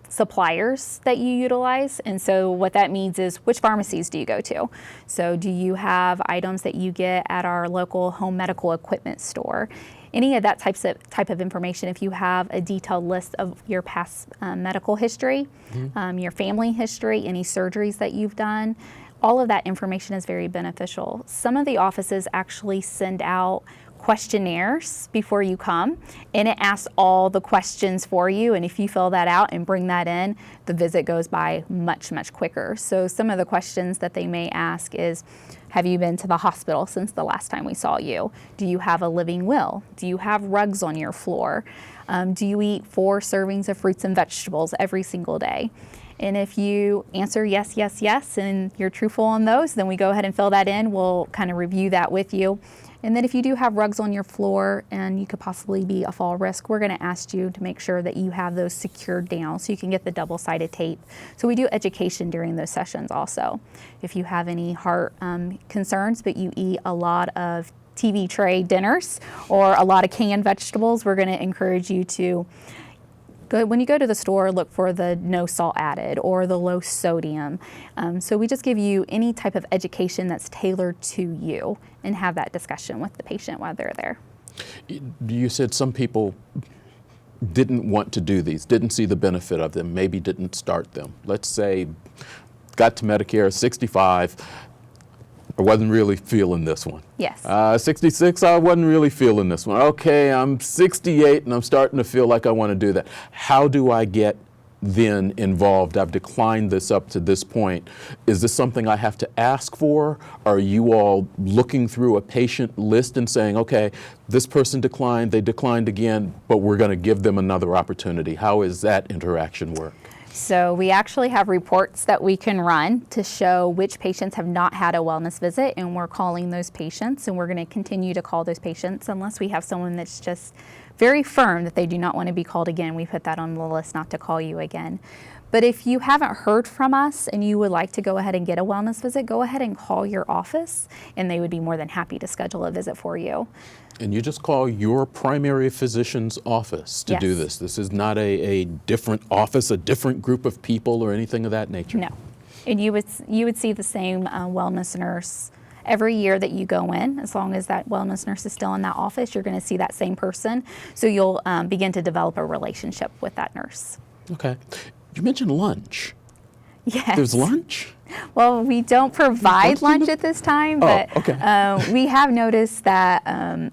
S16: suppliers that you utilize. And so what that means is, which pharmacies do you go to? So do you have items that you get at our local home medical equipment store? any of that type of information, if you have a detailed list of your past medical history, your family history, any surgeries that you've done, all of that information is very beneficial. Some of the offices actually send out questionnaires before you come, and it asks all the questions for you, and if you fill that out and bring that in, the visit goes by much, much quicker. So some of the questions that they may ask is, have you been to the hospital since the last time we saw you? Do you have a living will? Do you have rugs on your floor? Do you eat 4 servings of fruits and vegetables every single day? And if you answer yes, yes, yes, and you're truthful on those, then we go ahead and fill that in. We'll kind of review that with you. And then if you do have rugs on your floor and you could possibly be a fall risk, we're going to ask you to make sure that you have those secured down so you can get the double-sided tape. So we do education during those sessions also. If you have any heart concerns, but you eat a lot of TV tray dinners or a lot of canned vegetables, we're going to encourage you to when you go to the store, look for the no salt added or the low sodium. So we just give you any type of education that's tailored to you and have that discussion with the patient while they're there.
S1: You said some people didn't want to do these, didn't see the benefit of them, maybe didn't start them. Let's say got to Medicare 65, I wasn't really feeling this one.
S16: Yes.
S1: 66, I wasn't really feeling this one. Okay, I'm 68 and I'm starting to feel like I want to do that. How do I get then involved? I've declined this up to this point. Is this something I have to ask for? Are you all looking through a patient list and saying, okay, this person declined, they declined again, but we're going to give them another opportunity? How is that interaction work?
S16: So we actually have reports that we can run to show which patients have not had a wellness visit, and we're calling those patients, and we're going to continue to call those patients unless we have someone that's just very firm that they do not want to be called again. We put that on the list not to call you again. But if you haven't heard from us and you would like to go ahead and get a wellness visit, go ahead and call your office, and they would be more than happy to schedule a visit for you.
S1: And you just call your primary physician's office to do this. This is not a different office, a different group of people or anything of that nature?
S16: No. And you would see the same wellness nurse every year that you go in. As long as that wellness nurse is still in that office, you're going to see that same person. So you'll begin to develop a relationship with that nurse.
S1: Okay. You mentioned lunch.
S16: Yes.
S1: There's lunch?
S16: Well, we don't provide lunch at this time, but we have noticed that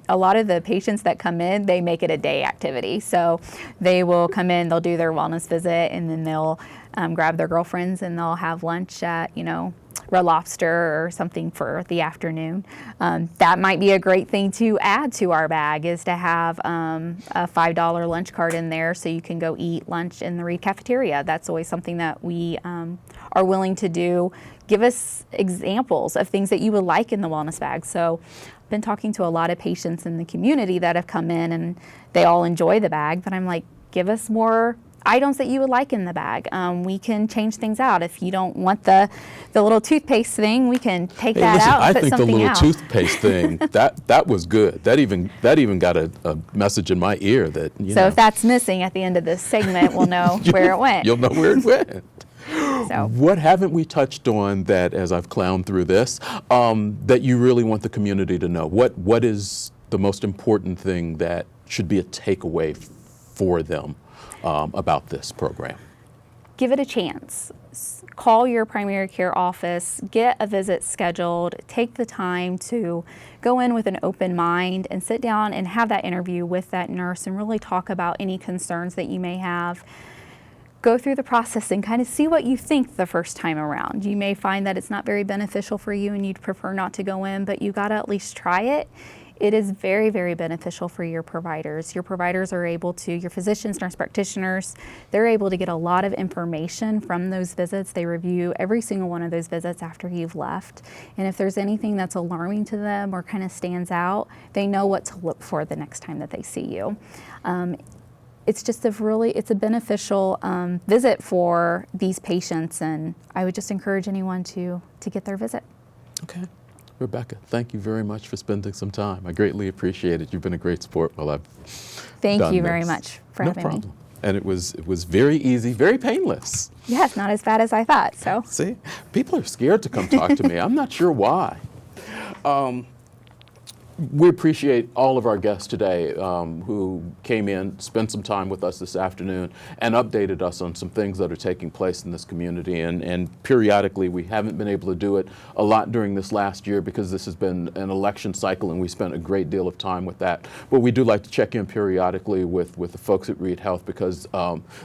S16: a lot of the patients that come in, they make it a day activity. So they will come in, they'll do their wellness visit, and then they'll grab their girlfriends and they'll have lunch at, Red Lobster or something for the afternoon. That might be a great thing to add to our bag, is to have a $5 lunch card in there so you can go eat lunch in the Reid cafeteria. That's always something that we are willing to do. Give us examples of things that you would like in the wellness bag. So I've been talking to a lot of patients in the community that have come in and they all enjoy the bag, but I'm like, give us more items that you would like in the bag. We can change things out. If you don't want the little toothpaste thing, we can take that out and put something out.
S1: I think the little toothpaste thing, that was good. That even got a message in my ear that,
S16: So if that's missing at the end of this segment, we'll know where it went.
S1: You'll know where it went.
S16: So.
S1: What haven't we touched on that, as I've clowned through this, that you really want the community to know? What is the most important thing that should be a takeaway for them about this program?
S16: Give it a chance. Call your primary care office, get a visit scheduled, take the time to go in with an open mind and sit down and have that interview with that nurse and really talk about any concerns that you may have. Go through the process and kind of see what you think the first time around. You may find that it's not very beneficial for you and you'd prefer not to go in, but you got to at least try it. It is very, very beneficial for your providers. Your providers are able to, your physicians, nurse practitioners, they're able to get a lot of information from those visits. They review every single one of those visits after you've left. And if there's anything that's alarming to them or kind of stands out, they know what to look for the next time that they see you. It's just it's a beneficial visit for these patients, and I would just encourage anyone to get their visit.
S1: Okay. Rebecca, thank you very much for spending some time. I greatly appreciate it. You've been a great sport while I've
S16: Thank you very much for having me.
S1: No problem. And it was very easy, very painless.
S16: Yes, not as bad as I thought. So
S1: see, people are scared to come talk to me. I'm not sure why. We appreciate all of our guests today who came in, spent some time with us this afternoon, and updated us on some things that are taking place in this community. And periodically, we haven't been able to do it a lot during this last year because this has been an election cycle, and we spent a great deal of time with that. But we do like to check in periodically with the folks at Reid Health because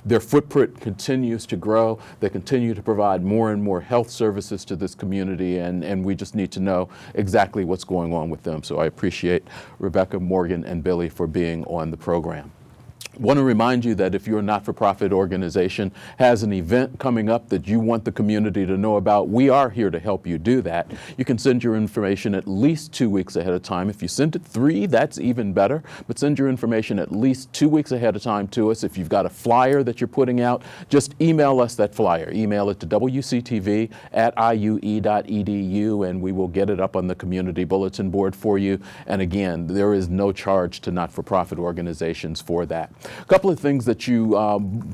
S1: their footprint continues to grow. They continue to provide more and more health services to this community, and we just need to know exactly what's going on with them. So I appreciate Rebecca, Morgan, and Billy for being on the program. I want to remind you that if your not-for-profit organization has an event coming up that you want the community to know about, we are here to help you do that. You can send your information at least 2 weeks ahead of time. If you send it 3, that's even better, but send your information at least 2 weeks ahead of time to us. If you've got a flyer that you're putting out, just email us that flyer. Email it to wctv@iue.edu, and we will get it up on the community bulletin board for you. And again, there is no charge to not-for-profit organizations for that. A couple of things that you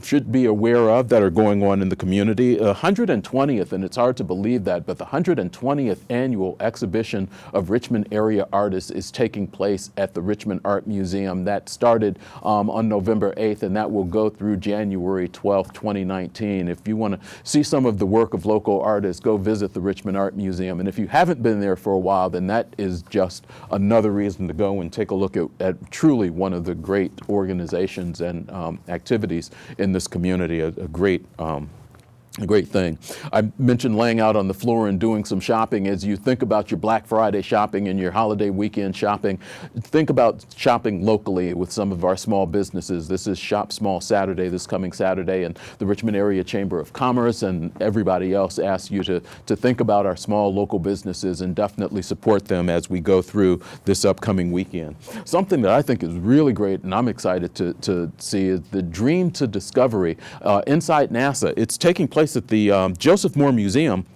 S1: should be aware of that are going on in the community. 120th, and it's hard to believe that, but the 120th annual exhibition of Richmond area artists is taking place at the Richmond Art Museum. That started on November 8th, and that will go through January 12th, 2019. If you want to see some of the work of local artists, go visit the Richmond Art Museum. And if you haven't been there for a while, then that is just another reason to go and take a look at truly one of the great organizations and activities in this community, a great thing. I mentioned laying out on the floor and doing some shopping. As you think about your Black Friday shopping and your holiday weekend shopping, think about shopping locally with some of our small businesses. This is Shop Small Saturday, this coming Saturday, and the Richmond Area Chamber of Commerce and everybody else asks you to think about our small local businesses and definitely support them as we go through this upcoming weekend. Something that I think is really great and I'm excited to see is the Dream to Discovery inside NASA. It's taking place at the Joseph Moore Museum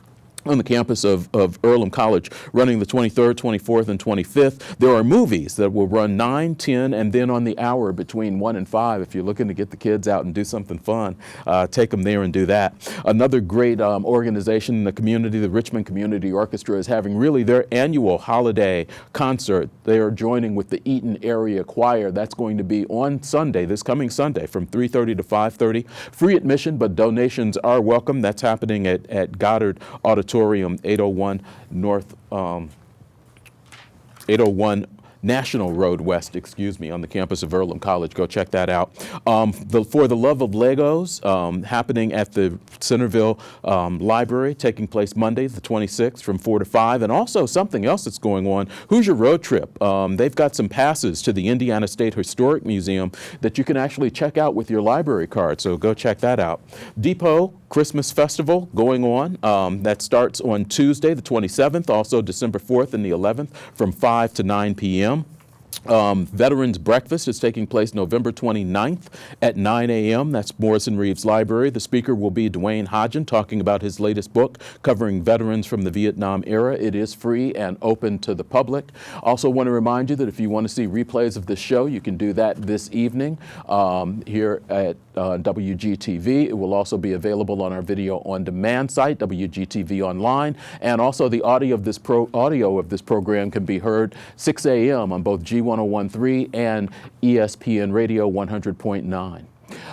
S1: on the campus of Earlham College, running the 23rd, 24th, and 25th. There are movies that will run 9, 10, and then on the hour between 1 and 5. If you're looking to get the kids out and do something fun, take them there and do that. Another great organization in the community, the Richmond Community Orchestra, is having really their annual holiday concert. They are joining with the Eaton Area Choir. That's going to be on Sunday, this coming Sunday, from 3:30 to 5:30. Free admission, but donations are welcome. That's happening at Goddard Auditorium, 801 North, 801 National Road West, on the campus of Earlham College. Go check that out. For the Love of Legos, happening at the Centerville Library, taking place Monday, the 26th, from 4 to 5. And also something else that's going on, Hoosier Road Trip. They've got some passes to the Indiana State Historic Museum that you can actually check out with your library card, so go check that out. Depot Christmas Festival going on. That starts on Tuesday, the 27th, also December 4th and the 11th, from 5 to 9 p.m. Veterans Breakfast is taking place November 29th at 9 a.m. That's Morrison Reeves Library. The speaker will be Dwayne Hodgen, talking about his latest book covering veterans from the Vietnam era. It is free and open to the public. Also want to remind you that if you want to see replays of this show, you can do that this evening here at WGTV. It will also be available on our video on demand site, WGTV Online, and also the audio of this program can be heard 6 a.m. on both G1013 and ESPN Radio 100.9. I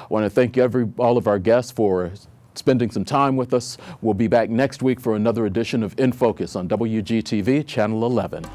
S1: want to thank all of our guests for spending some time with us. We'll be back next week for another edition of In Focus on WGTV Channel 11.